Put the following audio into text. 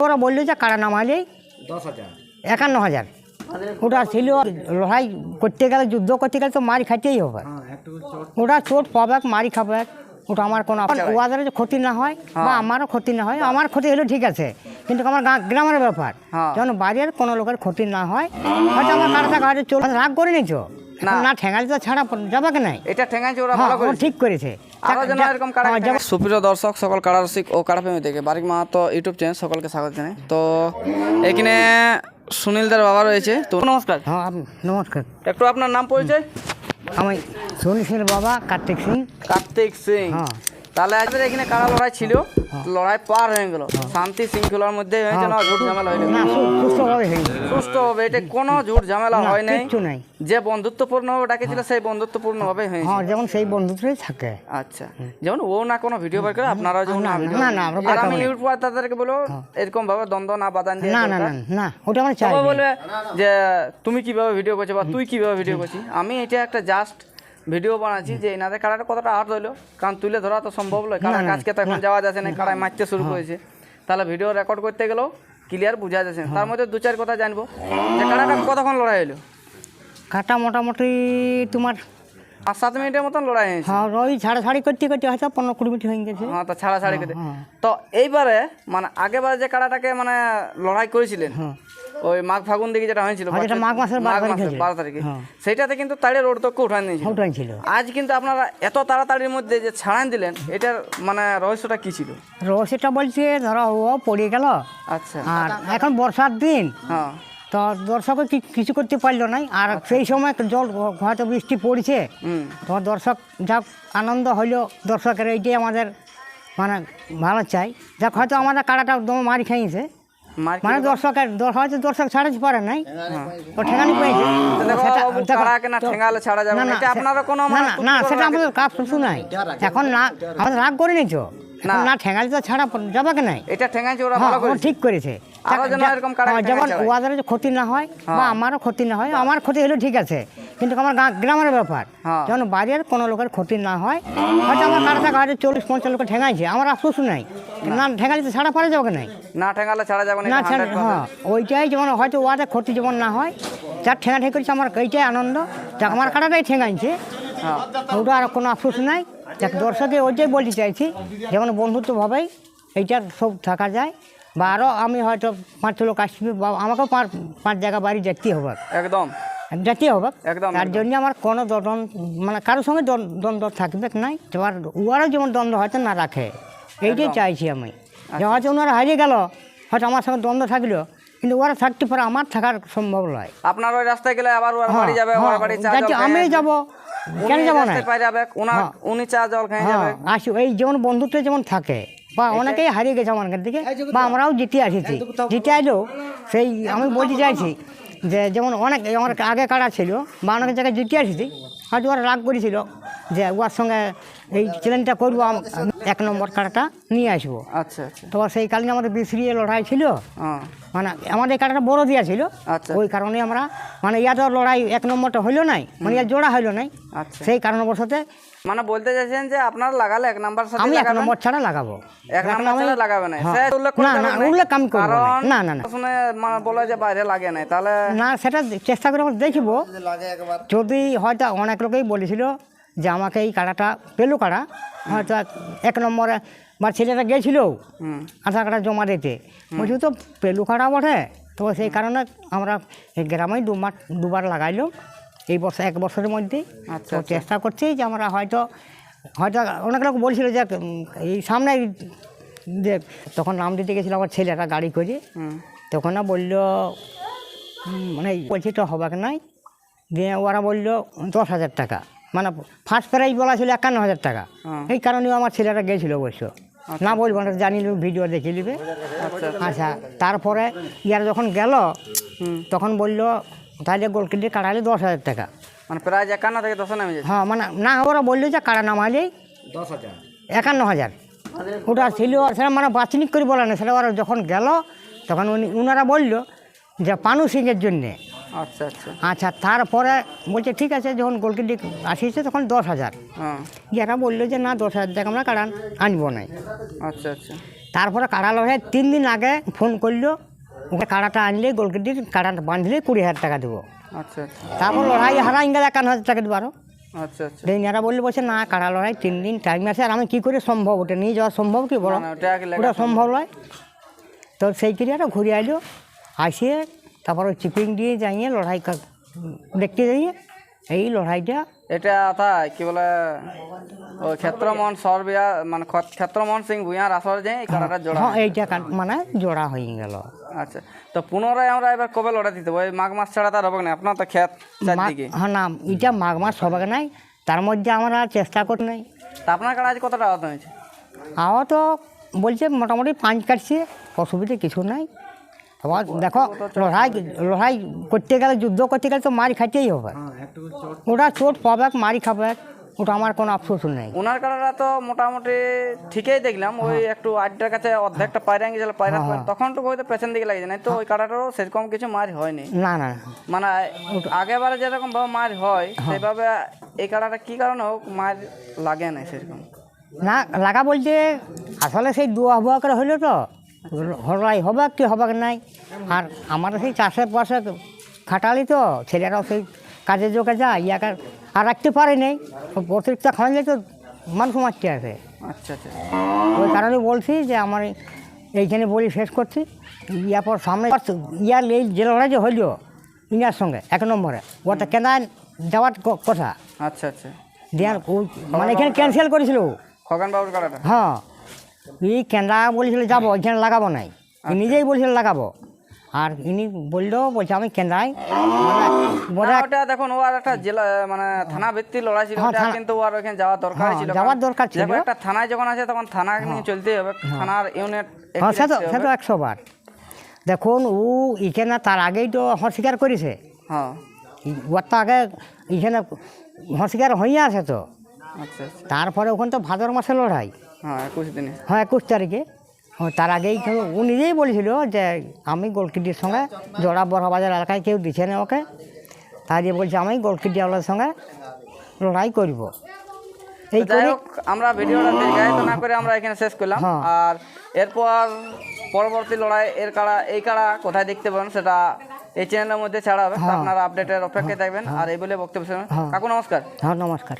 ওরা বললো যে কারা নামালেই 51,000 ওটা ছিল। লড়াই করতে গেলে যুদ্ধ করতে গেলে তো মারি খাইতেই হবে, ওটা চোট পাবে মারি খাবে, ওটা আমার কোনো ওদের যে ক্ষতি না হয় বা আমারও ক্ষতি না হয়। আমার ক্ষতি হলেও ঠিক আছে, কিন্তু আমার গ্রামের ব্যাপার যেন বাইরের কোনো লোকের ক্ষতি না হয়। হয়তো আমার কারাটা গাড়ি চলে রাগ করে নিছো না, ঠেঙালি তো ছাড়া যাবে কি নাই, এটা ঠেঙাইছে ওরা ভালো করে ঠিক করেছে। সুপ্রিয় দর্শক সকল কাড়া রসিক ও কাড়া প্রেমী থেকে বারিক মাহাতো ইউটিউব চ্যানেল সকলকে স্বাগত জানাই। তো এখানে সুনীলদার বাবা রয়েছে, তো নমস্কার। হ্যাঁ নমস্কার। একটু আপনার নাম পরিচয়? আমি সুনীল সিংয়ের বাবা কার্তিক সিং। কার্তিক সিং। হ্যাঁ। তাহলে আমাদের এখানে কাড়া লড়াই ছিল, লড়াই পার হয়ে গেল, শান্তি শৃঙ্খলার মধ্যে হয়েছে না, ঝুট ঝামেলা হয়নি? সুস্থভাবে হয়েছে, সুস্থভাবে, এটা কোনো ঝুট ঝামেলা হয় নাই, কিছু নাই। যে বন্ধুত্বপূর্ণ ভাবে ডাকেছিল সেই বন্ধুত্বপূর্ণ ভাবে হয়েছে। হ্যাঁ, যেমন সেই বন্ধুত্বই থাকে। আচ্ছা, যেমন ও না কোনো ভিডিও বের করে, আপনারাও যেমন না ভিডিও। আর আমি ইউটিউবার তাদেরকে বলবো এরকম ভাবে দ্বন্দ্ব না বাদান দিয়ে, না না না, ওটা আমরা চাই। বলবে যে তুমি কিভাবে ভিডিও করছো বা তুই কিভাবে ভিডিও করছিস। আমি এটা একটা জাস্ট ভিডিও বানাচ্ছি যে এনাদের কাড়াটা কতটা আর্ট হইলো, কারণ তুলে ধরা তো সম্ভব নয়, কারণ আজকে তো এখন যাওয়া যাচ্ছে না, কাড়ায় মারতে শুরু করেছে, তাহলে ভিডিও রেকর্ড করতে গেলেও ক্লিয়ার বোঝা যাচ্ছে না। তার মধ্যে দু চার কথা জানবো যে কাড়াটা কতক্ষণ লড়াই হলো? কাটা মোটামুটি তোমার 5-7 মিনিটের মতন লড়াই হয়েছে। হ্যাঁ, ওই ছাড়াছাড়ি করতে করতে হয়তো 15-20 মিনিট হয়ে গেছে। হ্যাঁ, তো ছাড়াছাড়ি করতে। তো এইবারে মানে আগেবার যে কাড়াটাকে মানে লড়াই করেছিলেন ওই মাঘ ফাগুন দিকে যেটা হয়েছিল, মাঘ মাসের 12 তারিখে, সেটাতে কিন্তু তাড়ের ওড়তক্ষ উঠান নিয়েছিল। আজ কিন্তু আপনারা এত তাড়াতাড়ির মধ্যে যে ছাড়ান দিলেন, এটার মানে রহস্যটা কি ছিল? রহস্যটা বলছে ধরো ও পড়ে গেল। আচ্ছা। আর এখন বর্ষার দিন, হ্যাঁ, তো দর্শকও কিছু করতে পারলো না। আর সেই সময় জল হয়তো বৃষ্টি পড়ছে, তো দর্শক যাক আনন্দ হইলো, দর্শকের এইটাই আমাদের মানে ভালো চাই। যাক হয়তো আমাদের কাড়াটা দম মারি খাইছে, মানে হয়তো দর্শক ছাড়াতে পারে নাই, ও ঠেঙানি পেয়েছে। না, সেটা আমাদের কাজ শুধু নাই এখন, না আমাদের রাগ করে নিছো না, ঠেঙালি তো ছাড়া যাবে কি নাই, এটা ঠেঙাইছে ওরা ভালো করে ঠিক করেছে। যেমন ওদের যে ক্ষতি না হয় বা আমারও ক্ষতি না হয়, আমার ক্ষতি হলেও ঠিক আছে, কিন্তু আমার গ্রামের ব্যাপার যেন বাইরের কোনো লোকের ক্ষতি না হয়। হয়তো আমার কাড়াটা গাড়ি 40-50 লোকের ঠেঙাইছে, আমার আফসোস নাই, না ঠেঙালি তো ছাড়া পারে যাবে নাই, না ঠেঙালে ছাড়া যাবে না। হ্যাঁ, ওইটাই যেমন হয়তো ওদের ক্ষতি যেমন না হয়, যার ঠেঙা ঠেক করেছে আমার এইটাই আনন্দ, যাক আমার কাড়াটাই ঠেঙাইছে, ওটা আর কোনো আফসোস নাই। যাক দর্শকে ওইটাই বলতে চাইছি, যেমন বন্ধুত্বভাবেই এইটা সব থাকা যায়। বা আরও আমি হয়তো 5 লোক আসবে বা আমাকেও 5 জায়গা বাড়ি যেতে হবে, একদম যেতে হবে। তার জন্য আমার কোনো মানে কারোর সঙ্গে দ্বন্দ্ব থাকবে নাই, এবার ওরাও যেমন দ্বন্দ্ব হয়তো না রাখে, এইটাই চাইছি আমি। যে হয়তো ওনারা হারিয়ে গেল, হয়তো আমার সঙ্গে দ্বন্দ্ব থাকলো, কিন্তু ওরা থাকতে পারে, আমার থাকার সম্ভব নয়। আপনার ওই রাস্তায় গেলে আবার ওর বাড়ি যাবে, ওর বাড়ি আমি যাবো, কেন যাবো না, উনি চা জল খেয়ে যাবে, আসি। এই যেমন বন্ধুত্ব যেমন থাকে, বা অনেকেই হারিয়ে গেছে আমার কাছ থেকে, বা আমরাও জিতে আসিছি, জিতে আসলেও সেই আমি বলতে চাইছি যে যেমন অনেক আমার আগে কাড়া ছিল বা অনেক জায়গায় জিতে আসিছি, হয়তো ওরা রাগ করেছিল যে ওর সঙ্গে এই চ্যালেঞ্জটা করবো, 1 নম্বর কাড়াটা নিয়ে আসবো। আচ্ছা আচ্ছা। তো সেই কারণে আমাদের বিশ্রিয়ে লড়াই ছিল, মানে আমাদের কাড়াটা বড় দিয়া ছিল, ওই কারণে আমরা মানে ইয়াতে লড়াই 1 নম্বরটা হইলো নাই, মানে ইয়ার জোড়া হইলো নাই, সেই কারণবশতে। মানে বলতে চাইছেন যে আপনারা লাগালে 1 নাম্বার সাথে আমি 1 নম্বর ছাড়া লাগাবো, 1 নাম্বার ছাড়া লাগাবে না, না উল্লেখ আমি করব না, না না শুনে মানে বলে যে বাইরে লাগে না, তাহলে না, সেটা চেষ্টা করে দেখবো। যদি হয়তো অনেক লোকেই বলেছিল যে আমাকে এই কাড়াটা পেলো কাড়া, হয়তো 1 নম্বরে বা ছেলেটা গেছিল আধার কার্ডটা জমা দিতে, বলছি তো পেলু কাড়া বটে। তো সেই কারণে আমরা এই গ্রামেই 2বার লাগাইলাম এই বছর, 1 বছরের মধ্যে। তো চেষ্টা করছি যে আমরা হয়তো অনেক লোক বলছিল যে এই সামনে যে তখন নাম দিতে গেছিলো আমার ছেলেটা গাড়ি করে, তখন না বললো মানে বলছি তো হবে নাই, দিয়ে ওরা বললো 10,000 টাকা, মানে ফার্স্ট প্রাইজ বলা ছিল 51,000 টাকা। এই কারণেও আমার ছেলেটা গেছিলো অবশ্য, না বলবো না, জানি ভিডিও দেখে নিবে। আচ্ছা, তারপরে ইয়ার যখন গেল তখন বললো তাহলে গোলকিন্ডি কাড়ালে 10,000 টাকা, মানে প্রায় 51 থেকে 10 নামে। হ্যাঁ, মানে না, ওরা বললো যে কাড়া নামালেই 51,000 ওটা ছিল, সেটা মানে বাছনিক করে বলে না, সেটা ওরা যখন গেল তখন ওনারা বললো যে পানু সিংয়ের জন্যে। আচ্ছা আচ্ছা। আচ্ছা, তারপরে বলছে ঠিক আছে, যখন গোলকিন্ডি আসিয়েছে তখন 10,000, যারা বললো যে না 10,000 টাকা আমরা কাড়ান আনবো না। আচ্ছা আচ্ছা। তারপরে কাড়া লড়াই 3 দিন আগে ফোন করলো, ওকে কাড়াটা আনলে গোলকিটির কাড়াটা বাঁধলে 20,000 টাকা দেবো। আচ্ছা আচ্ছা তারপর লড়াই হারা ইংরেজ 51,000 টাকা দেবো আরও। আচ্ছা আচ্ছা ডেইনারা বললে বলছে না কাড়া লড়াই 3 দিন টাইম আছে, আর আমি কী করে সম্ভব ওটা নিয়ে যাওয়া সম্ভব কি বলো? না, ওটা আগে লেখা ওটা সম্ভব নয়। তো সেই ক্রিয়াটা ঘুরে আইলো, আসিয়ে তারপর ওই চিপিং দিয়ে যাইয়ে লড়াই দেখতে যাইয়ে এই লড়াইটা এটা তাই কি বলে ওই ক্ষেত্রমোহন সর বিয়া মানে ক্ষেত্রমোহন সিং ভূঁইয়ার আসর যে এই কাড়াটা জোড়া হ্যাঁ এইটা মানে জোড়া হয়ে গেল। আচ্ছা, তো পুনরায় আমরা এবার কবে লড়াই দিতে ওই মাঘ মাস ছাড়া তার হবে না? আপনার তো ক্ষেত চারদিকে। হ্যাঁ না, এটা মাঘ মাস হবে নাই, তার মধ্যে আমরা চেষ্টা করি নাই। তা আপনার কাড়া আজ কতটা আহত হয়েছে? আবার তো বলছে মোটামুটি 5 কাটছে, অসুবিধে কিছু নাই। আবার দেখো লড়াই করতে গেলে, যুদ্ধ করতে গেলে তো মারি খাইতেই হবে। ওটা চোট পাবে, মারি খাবে, ওটা আমার কোনো আফসোস নেই। ওনার কাড়াটা তো মোটামুটি ঠিকই দেখলাম, ওই একটু আড্ডার কাছে অর্ধেকটা পায়রা গেছিল, পায়রা তখন তো হয়তো পেছন দিকে লাগছে না, তো ওই কাড়াটারও সেরকম কিছু মার হয়নি। না না, মানে আগেবারে যেরকম ভাবে মার হয় সেইভাবে এই কাড়াটা কি কারণে হোক মার লাগে না সেরকম। না লাগা বলতে আসলে সেই দুয়া বুয়া করে হইলো তো লড়াই হবে কি হবে নাই। আর আমার সেই চাষের পাশে খাটালি তো ছেলেরাও সেই কাজে যোগে যায়, ইয়াকে আর রাখতে পারে নেই, অতিরিক্ত খাওয়ালে তো মানুষ মারতে আছে। আচ্ছা আচ্ছা, ওই কারণে বলছি যে আমার এইখানে বলি শেষ করছি। ইয়ার পর সামনে ইয়ার এই যে লড়াই যে হইল ইনার সঙ্গে 1 নম্বরে, ওটা কেনা যাওয়ার কথা আচ্ছা আচ্ছা, দেওয়ার মানে এখানে ক্যান্সেল করেছিল। খগন বাবুর কাড়াটা? হ্যাঁ, এই কেন্দ্রা বলেছিল যাবো, এখানে লাগাবো নাই, নিজেই বলেছিল লাগাবো। আর ইনি বলছে আমি কেন্দ্রায় না, ওটা দেখুন ও আর একটা জেলা মানে থানা ভিত্তিক লড়াই ছিল, ওটা কিন্তু ও আর ওখানে যাওয়ার দরকার ছিল। যাওয়ার দরকার ছিল। দেখো একটা থানায় যখন আছে তখন থানা নিয়ে চলতেই হবে, থানার ইউনিট। হ্যাঁ সে তো 100 বার। দেখুন ও এখানে তার আগেই তো স্বীকার করেছে। হ্যাঁ, ওর তো আগে এখানে স্বীকার হয়ে আছে তো। আচ্ছা আচ্ছা, তারপরে ওখানে তো ভাদর মাসে লড়াই। হ্যাঁ 21 দিনে। হ্যাঁ 21 তারিখে। তার আগেই ও নিজেই বলেছিল যে আমি গোলকিটির সঙ্গে জোড়া বড়বাজার এলাকায় কেউ দিচ্ছে না ওকে, তাই দিয়ে বলছে আমি গোলকিটিওয়ালার সঙ্গে লড়াই করব। এই যাই করে হোক, আমরা ভিডিওটা দীর্ঘায়িত না করে আমরা এখানে শেষ করলাম। আর এরপর পরবর্তী লড়াই এই কাড়া কোথায় দেখতে পাবেন সেটা এই চ্যানেলের মধ্যে ছাড়া হবে, তো আপনারা আপডেটের অপেক্ষায় থাকবেন। আর এই বলে বক্তব্য কাকু নমস্কার। হ্যাঁ নমস্কার।